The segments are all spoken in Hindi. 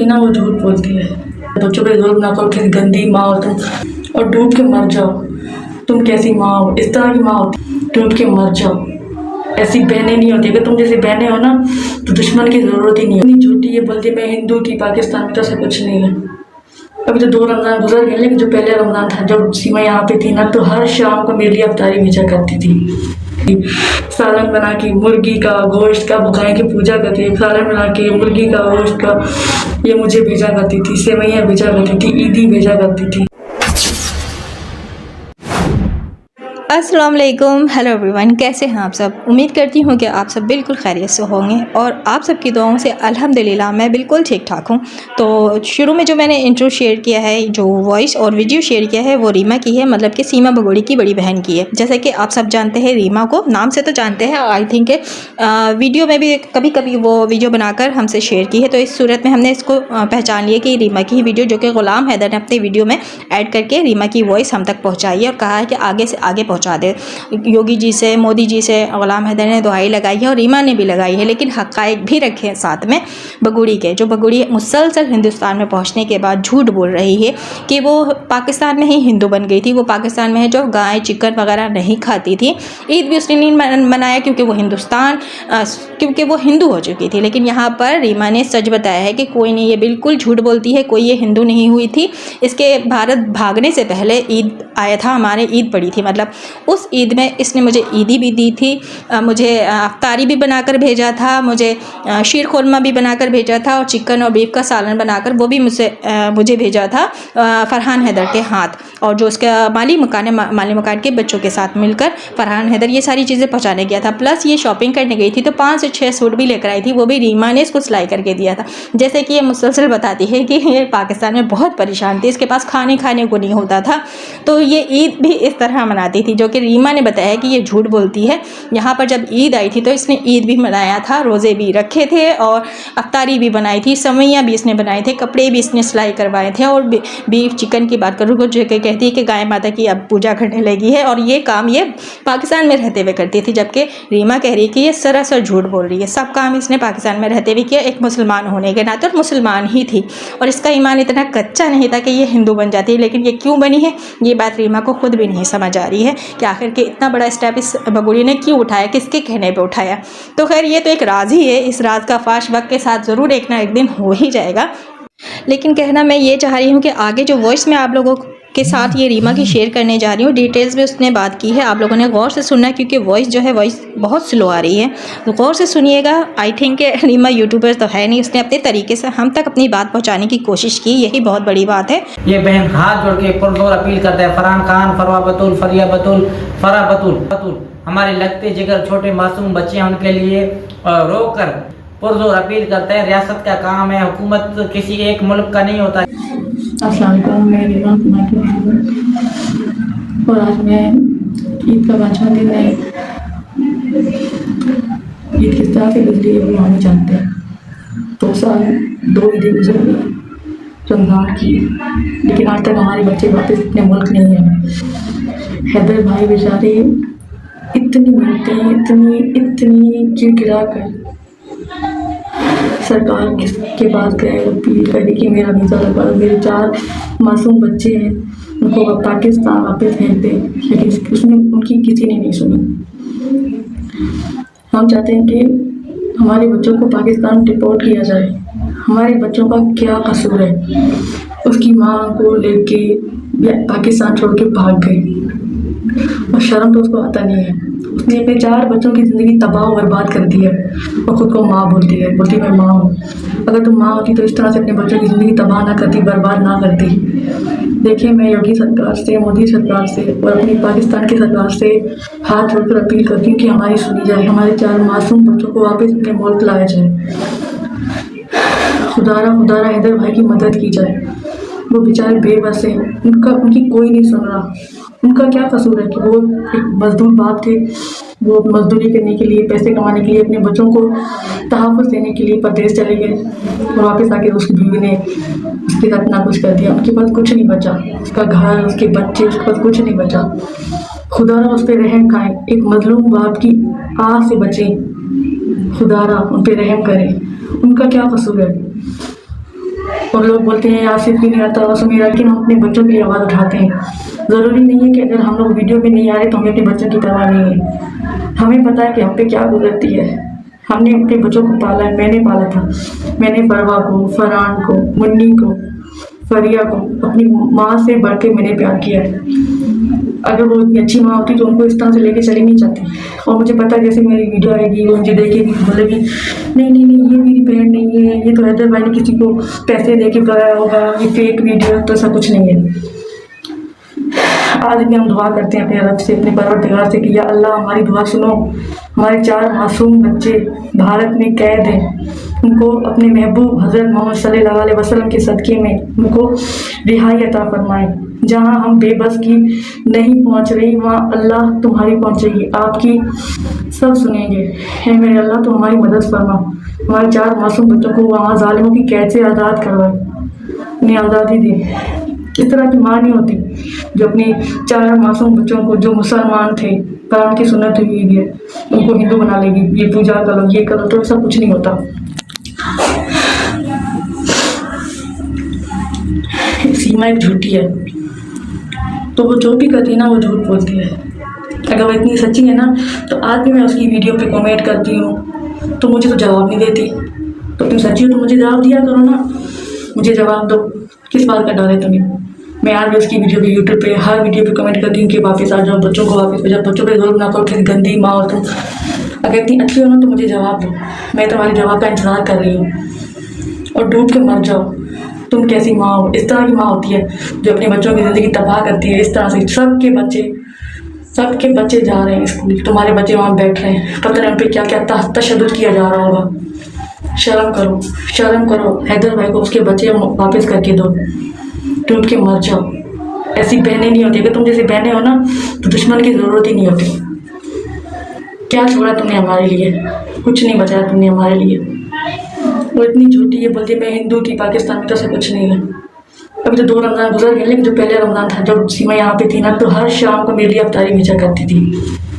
भी ना वो झूठ बोलती है। बच्चों पे जुल्म ना करो, कैसी गंदी माँ हो तुम, और डूब के मर जाओ। तुम कैसी माँ हो, इस तरह की माँ होती, डूब के मर जाओ। ऐसी बहनें नहीं होती। अगर तुम जैसी बहनें हो ना तो दुश्मन की ज़रूरत ही नहीं है। झूठी ये बोलती मैं हिंदू थी पाकिस्तान में, तो ऐसा कुछ नहीं है। अभी तो 2 रमज़ान गुजर गए, लेकिन जो पहले रमज़ान था जब सीमा यहाँ पे थी ना, तो हर शाम को मेरे लिए अफ्तारी भेजा करती थी। सालन बना के, मुर्गी का गोश्त का, गाय की पूजा करती थी, सालन बना के मुर्गी का गोश्त का ये मुझे भेजा करती थी, सेवैयाँ भेजा करती थी, ईदी भेजा करती थी। अस्सलाम वालेकुम, हेलो एवरीवन, कैसे हैं आप सब। उम्मीद करती हूँ कि आप सब बिल्कुल खैरियत से होंगे और आप सबकी दुआओं से अल्हम्दुलिल्लाह मैं बिल्कुल ठीक ठाक हूँ। तो शुरू में जो मैंने इंट्रो शेयर किया है, जो वॉइस और वीडियो शेयर किया है, वो रीमा की है, मतलब कि सीमा भगोड़ी की बड़ी बहन की है। जैसे कि आप सब जानते हैं रीमा को, नाम से तो जानते हैं, आई थिंक वीडियो में भी कभी कभी वो वीडियो बनाकर हमसे शेयर की है। तो इस सूरत में हमने इसको पहचान लिया कि रीमा की ही वीडियो, जो कि ग़ुलाम हैदर ने अपने वीडियो में ऐड करके रीमा की वॉइस हम तक पहुँचाई है और कहा है कि आगे से आगे पहुँचा दे। योगी जी से, मोदी जी से ग़ुलाम हैदर ने दुआई लगाई है और रीमा ने भी लगाई है, लेकिन हक़ाइक़ भी रखे हैं साथ में बगुड़ी के। जो बगुड़ी मुसलसल हिंदुस्तान में पहुंचने के बाद झूठ बोल रही है कि वो पाकिस्तान में ही हिंदू बन गई थी। वो पाकिस्तान में है जो गाय चिकन वगैरह नहीं खाती थी। ईद भी उसने नहीं मनाया क्योंकि वो हिंदू हो चुकी थी। लेकिन यहाँ पर रीमा ने सच बताया है कि कोई नहीं, ये बिल्कुल झूठ बोलती है, कोई ये हिंदू नहीं हुई थी। इसके भारत भागने से पहले ईद आया था, हमारे ईद पड़ी थी, मतलब उस ईद में इसने मुझे ईदी भी दी थी, मुझे अफ्तारी भी बनाकर भेजा था, मुझे शीर खुरमा भी बनाकर भेजा था और चिकन और बीफ का सालन बनाकर वो भी मुझे भेजा था फरहान हैदर के हाथ। और जो उसका माली मकान है, माली मकान के बच्चों के साथ मिलकर फरहान हैदर ये सारी चीज़ें पहुँचाने गया था। प्लस ये शॉपिंग करने गई थी तो 5 से 6 सूट भी लेकर आई थी, वो भी रीमा ने इसको सिलाई करके दिया था। जैसे कि ये मुसलसल बताती है कि ये पाकिस्तान में बहुत परेशान थी, इसके पास खाने को नहीं होता था, तो ये ईद भी इस तरह मनाती थी, जो कि रीमा ने बताया है कि ये झूठ बोलती है। यहाँ पर जब ईद आई थी तो इसने ईद भी मनाया था, रोज़े भी रखे थे और अफ्तारी भी बनाई थी, सवैयाँ भी इसने बनाए थे, कपड़े भी इसने सिलाई करवाए थे। और बीफ चिकन की बात करूँ जो कहती है कि गाय माता की अब पूजा करने लगी है, और ये काम ये पाकिस्तान में रहते हुए करती थी, जबकि रीमा कह रही है कि ये सरासर झूठ बोल रही है। सब काम इसने पाकिस्तान में रहते हुए किया, एक मुसलमान होने के नाते, और मुसलमान ही थी और इसका ईमान इतना कच्चा नहीं था कि ये हिंदू बन जाती है। लेकिन ये क्यों बनी है, ये बात रीमा को खुद भी नहीं समझ आ रही है कि आखिर के इतना बड़ा स्टेप इस बगुड़ी ने क्यों उठाया, किसके कहने पे उठाया। तो खैर ये तो एक राज ही है, इस राज का फाश वक्त के साथ ज़रूर एक ना एक दिन हो ही जाएगा। लेकिन कहना मैं ये चाह रही हूँ कि आगे जो वॉइस में आप लोगों के साथ ये रीमा की शेयर करने जा रही हूँ, डिटेल्स में उसने बात की है, आप लोगों ने गौर से सुनना है क्योंकि वॉइस जो है वॉइस बहुत स्लो आ रही है, तो गौर से सुनिएगा। आई थिंक रीमा यूट्यूबर तो है नहीं, उसने अपने तरीके से हम तक अपनी बात पहुँचाने की कोशिश की, यही बहुत बड़ी बात है। ये बहन हाथ जोड़ के पुरजोर अपील करता है, फरहान खान, फरवा बतूल, फरिया बतूल, फरा बतूल, हमारे लगते जिगर छोटे मासूम बच्चे हैं, उनके लिए रोक कर पुरजोर अपील करता है। रियासत का काम है, हुकूमत किसी एक मुल्क का नहीं होता। अस्सलाम वालेकुम, मैं रीमा और आज मैं ईद का 5वां दिन है। ईद किस तरह से गुजरी है वो हम जानते हैं। 2 साल 2 ईदें गुजर गई रमज़ान की, लेकिन आज तक हमारे बच्चे वापस अपने मुल्क नहीं हैं। हैदर भाई बेचारे इतनी मिलते हैं, इतनी चिड़चिड़ा कर सरकार के पास गए, अपील करी कि मेरा वीज़ा लगवा दो, मेरे 4 मासूम बच्चे हैं, उनको पाकिस्तान वापस भेज दें, लेकिन उसने उनकी किसी ने नहीं सुनी। हम चाहते हैं कि हमारे बच्चों को पाकिस्तान डिपोर्ट किया जाए। हमारे बच्चों का क्या कसूर है, उसकी माँ को लेके पाकिस्तान छोड़ के भाग गई और शर्म तो उसको आता नहीं है। उसने अपने 4 बच्चों की ज़िंदगी तबाह और बर्बाद कर दी है और ख़ुद को माँ बोलती है, बोलती मैं माँ हूँ। अगर तुम माँ होती तो इस तरह से अपने बच्चों की ज़िंदगी तबाह ना करती, बर्बाद ना करती। देखिए, मैं योगी सरकार से, मोदी सरकार से और अपनी पाकिस्तान की सरकार से हाथ जोड़कर अपील करती हूँ कि हमारी सुनी जाए, हमारे 4 मासूम बच्चों को वापस अपने मुल्क लाया जाए। खुदारा हैदर भाई की मदद की जाए, वो बेचारे बेबस हैं, उनकी कोई नहीं सुन रहा। उनका क्या कसूर है कि वो एक मजदूर बाप थे, वो मजदूरी करने के लिए, पैसे कमाने के लिए, अपने बच्चों को तहफ़्फ़ुज़ देने के लिए परदेश चले गए और वापस आके उसकी बीवी ने उसके साथ ना कुछ कर दिया। उनके पास कुछ नहीं बचा, उसका घर, उसके बच्चे, उसके पास कुछ नहीं बचा। खुदारा उस पर रहम खाए, एक मजलूम बाप की आह से बचें, खुदारा उन पर रहम करें। उनका क्या कसूर है। और लोग बोलते हैं आसिफ भी नहीं आता सुमेरा, लेकिन हम अपने बच्चों के लिए आवाज़ उठाते हैं। ज़रूरी नहीं है कि अगर हम लोग वीडियो में नहीं आ रहे तो हमें अपने बच्चों की परवाह नहीं है। हमें पता है कि हम पे क्या गुजरती है। हमने अपने बच्चों को पाला है, मैंने पाला था। मैंने परवा को, फरहान को, मुन्नी को, फरिया को अपनी माँ से बढ़ के मैंने प्यार किया है। अगर वो इतनी अच्छी माँ होती तो उनको इस तरह से लेके चली नहीं जाती। और मुझे पता है जैसे मेरी वीडियो आएगी वो मुझे देखेगी, बोलेगी नहीं नहीं नहीं ये मेरी बहन नहीं है, ये तो हैदर भाई ने किसी को पैसे दे के कराया होगा, ये फेक वीडियो। तो ऐसा कुछ नहीं है। आज भी हम दुआ करते हैं अपने रब से, अपने परवरदिगार से कि या अल्लाह हमारी दुआ सुनो। हमारे 4 मासूम बच्चे भारत में कैद हैं, उनको अपने महबूब हज़रत मोहम्मद सल्लल्लाहु अलैहि वसल्लम के सदक़े में उनको रिहाई अता फरमाएं। जहाँ हम बेबस की नहीं पहुँच रही वहाँ अल्लाह तुम्हारी पहुँचेगी, आपकी सब सुनेंगे। हे मेरे अल्लाह तो हमारी मदद फरमा, हमारे 4 मासूम बच्चों को वहाँ जालिमों की कैद से आज़ाद करवाए, उन्हें आज़ादी दे। इस तरह की माँ नहीं होती जो अपने 4 मासूम बच्चों को, जो मुसलमान थे पर उनकी सुन्नत हुई है, उनको हिंदू बना लेगी, ये पूजा करो ये करो। तो ऐसा कुछ नहीं होता। सीमा एक झूठी है, तो वो जो भी करती है ना वो झूठ बोलती है। अगर वो इतनी सच्ची है ना तो आज भी मैं उसकी वीडियो पे कमेंट करती हूँ तो मुझे तो जवाब नहीं देती। तो तुम सच्ची हो तो मुझे जवाब दिया करो ना, मुझे जवाब दो। किस बात का डर है तुम्हें? मैं आज भी उसकी वीडियो पे यूट्यूब पे हर वीडियो पे कमेंट करती हूँ कि वापस आ जाओ, बच्चों को वापस भेजो, बच्चों पे जुल्म ना करो, फिर गंदी माँ हो तुम। अगर इतनी अच्छी हो ना तो मुझे जवाब दो, मैं तुम्हारे जवाब का इंतज़ार कर रही हूँ। और डूब के मर जाओ। तुम कैसी माँ हो? इस तरह की माँ होती है जो अपने बच्चों की ज़िंदगी तबाह करती है। इस तरह से सबके बच्चे जा रहे हैं स्कूल, तुम्हारे बच्चे वहाँ बैठ रहे हैं, पता नहीं उन पर क्या क्या तशद्दुद किया जा रहा होगा। शर्म करो। हैदर भाई को उसके बच्चे वापस करके दो, डूब के मर जाओ। ऐसी बहनें नहीं होती। अगर तुम जैसे बहनें हो ना तो दुश्मन की ज़रूरत ही नहीं होती। क्या छोड़ा तुमने हमारे लिए? कुछ नहीं बचाया तुमने हमारे लिए। वो इतनी झूठी है, बोलती मैं हिंदू थी पाकिस्तान में, तो ऐसा कुछ नहीं है। अभी तो 2 रमज़ान गुजर गए, लेकिन जो पहले रमज़ान था जब सीमा यहाँ पे थी ना तो हर शाम को मेरे लिए अफ्तारी भेजा करती थी।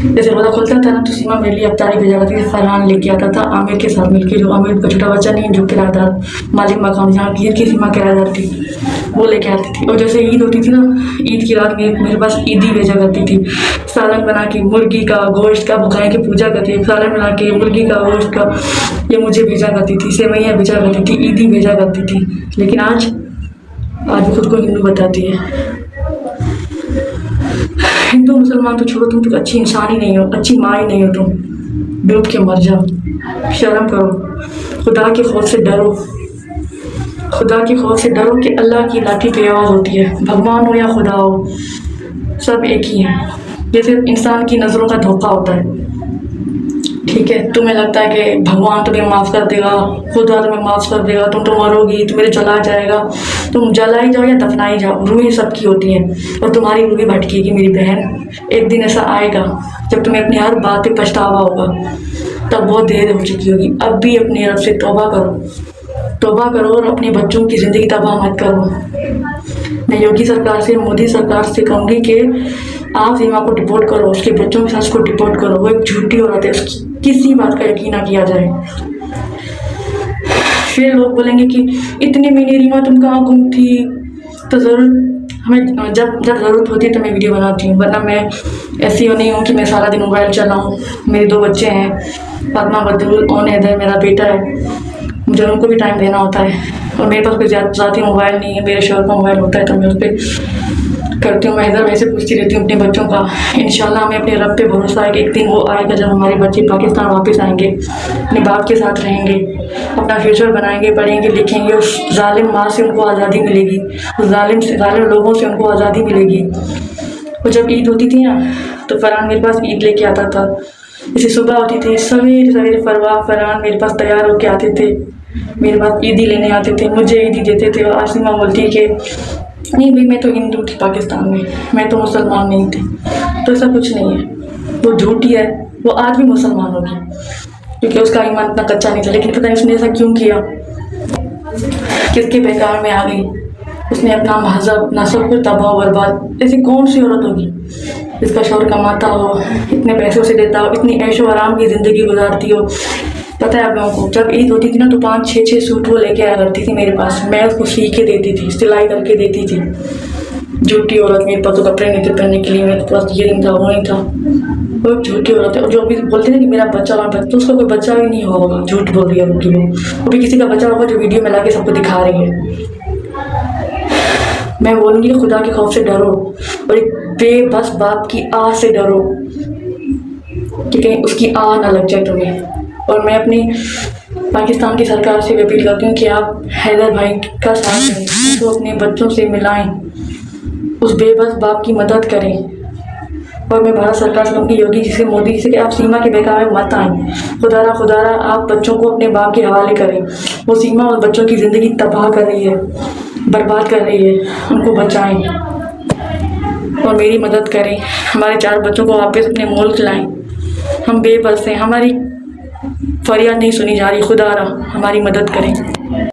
जैसे रोज़ा खुलता था ना तो सीमा मेरे लिए अफ्तारी भेजा करती थी। फरहान लेके आता था आमिर के साथ मिलकर, जो आमिर का छोटा बच्चा नहीं जो किराएदार मालिक मकान जहाँ की सीमा किराएदार थी, वो लेके आती थी। और जैसे ईद होती थी ना, ईद की रात में मेरे पास ईदी भेजा करती थी, सालन बना के मुर्गी का गोश्त का बुखाए की पूजा करती थी, सालन बना के मुर्गी का गोश्त का ये मुझे भेजा करती थी, सेवैयाँ भेजा करती थी, ईदी भेजा करती थी। लेकिन आज खुद को हिंदू बताती है। हिंदू मुसलमान तो छोड़ो, तुम तो अच्छी इंसान ही नहीं हो, अच्छी माँ ही नहीं हो तुम। डूब के मर जाओ। शर्म करो, खुदा के खौफ से डरो। खुदा के खौफ से डरो कि अल्लाह की लाठी पे आवाज़ होती है। भगवान हो या खुदा हो, सब एक ही हैं। जैसे इंसान की नज़रों का धोखा होता है, ठीक है? तुम्हें लगता है कि भगवान तुम्हें माफ़ कर देगा, खुदा तुम्हें माफ़ कर देगा, तुम तो मरोगी, तुम्हें जला जाएगा। तुम जलाई जाओ या दफनाई जाओ, रूहें सबकी होती हैं और तुम्हारी रूहें भटकेगी मेरी बहन। एक दिन ऐसा आएगा जब तुम्हें अपनी हर बात पे पछतावा होगा, तब बहुत देर हो चुकी होगी। अब भी अपने रब से तौबा करो और अपने बच्चों की ज़िंदगी तबाह मत करो। मैं योगी सरकार से, मोदी सरकार से कहूँगी कि आप सीमा को डिपोर्ट करो, उसके बच्चों के साथ उसको डिपोर्ट करो। वो एक झूठी औरत है, उसकी किसी बात का यकीन ना किया जाए। फिर लोग बोलेंगे कि इतने महीने रीमा तुम कहाँ गुम थी? तो ज़रूर हमें जब ज़रूरत होती है तो मैं वीडियो बनाती हूँ, वरना मैं ऐसी नहीं हूँ कि मैं सारा दिन मोबाइल चलाऊँ। मेरे 2 बच्चे हैं, फातिमा बदरुल और हैदर मेरा बेटा है, मुझे उनको भी टाइम देना होता है। और मेरे पास कोई ज़्यादा मोबाइल नहीं है, मेरे शोहर का मोबाइल होता है तो मैं उस पर करती हूँ। मैं इधर वैसे पूछती रहती हूँ अपने बच्चों का। इंशाल्लाह हमें अपने रब पे भरोसा है कि एक दिन वो आएगा जब हमारे बच्चे पाकिस्तान वापस आएंगे, अपने बाप के साथ रहेंगे, अपना फ्यूचर बनाएंगे, पढ़ेंगे लिखेंगे। उस जालिम माँ से उनको आज़ादी मिलेगी, उस जालिम लोगों से उनको आज़ादी मिलेगी। और जब ईद होती थी ना तो फरहान मेरे पास ईद लेके आता था। जैसे सुबह होती थी, सवेरे फरहान मेरे पास तैयार होके आते थे, मेरे पास ईदी लेने आते थे, मुझे ईदी देते थे। और आसिमा बोलती कि नहीं भाई मैं तो हिंदू थी पाकिस्तान में, मैं तो मुसलमान नहीं थी। तो ऐसा कुछ नहीं है, वो झूठी है। वो आज भी मुसलमान होगी क्योंकि उसका ईमान इतना कच्चा नहीं था। लेकिन पता नहीं उसने ऐसा क्यों किया, किसके बेकार में आ गई। उसने अपना मजहब, अपना सब कुछ तबाह बर्बाद। ऐसी कौन सी औरत होगी जिसका शौहर कमाता हो, इतने पैसों से देता हो, इतनी ऐशो आराम की ज़िंदगी गुजारती हो, पता है आप लोगों को, जब ईद होती थी ना तो 5-6 सूट वो लेके आया करती थी मेरे पास, मैं उसको सी के देती थी, सिलाई करके देती थी। झूठी औरत, मेरे पास तो कपड़े नहीं थे पहनने के लिए, मेरे पास ये नहीं था वो नहीं था, वो झूठी औरत है। और जो भी बोलते ना कि मेरा बच्चा और बच्चा, तो उसका कोई बच्चा भी नहीं होगा, झूठ बोल रही है वो भी किसी का बच्चा होगा जो वीडियो में ला के सबको दिखा रही है। मैं बोलूँगी कि खुदा के खौफ से डरो और एक बेबस बाप की आह से डरो कि कहीं उसकी आह ना लग जाए तुम्हें। और मैं अपनी पाकिस्तान की सरकार से भी अपील करती हूँ कि आप हैदर भाई का साथ दें, उसको अपने बच्चों से मिलाएं, उस बेबस बाप की मदद करें। और मैं भारत सरकार से कहूँगी, योगी जी से, मोदी जी से, कि आप सीमा के बहकावे में मत आएँ। खुदारा आप बच्चों को अपने बाप के हवाले करें। वो सीमा और बच्चों की ज़िंदगी तबाह कर रही है, बर्बाद कर रही है, उनको बचाएं और मेरी मदद करें। हमारे 4 बच्चों को वापस अपने मुल्क लाएं। हम बेबस हैं, हमारी फरियाद नहीं सुनी जा रही, खुदारा हमारी मदद करें।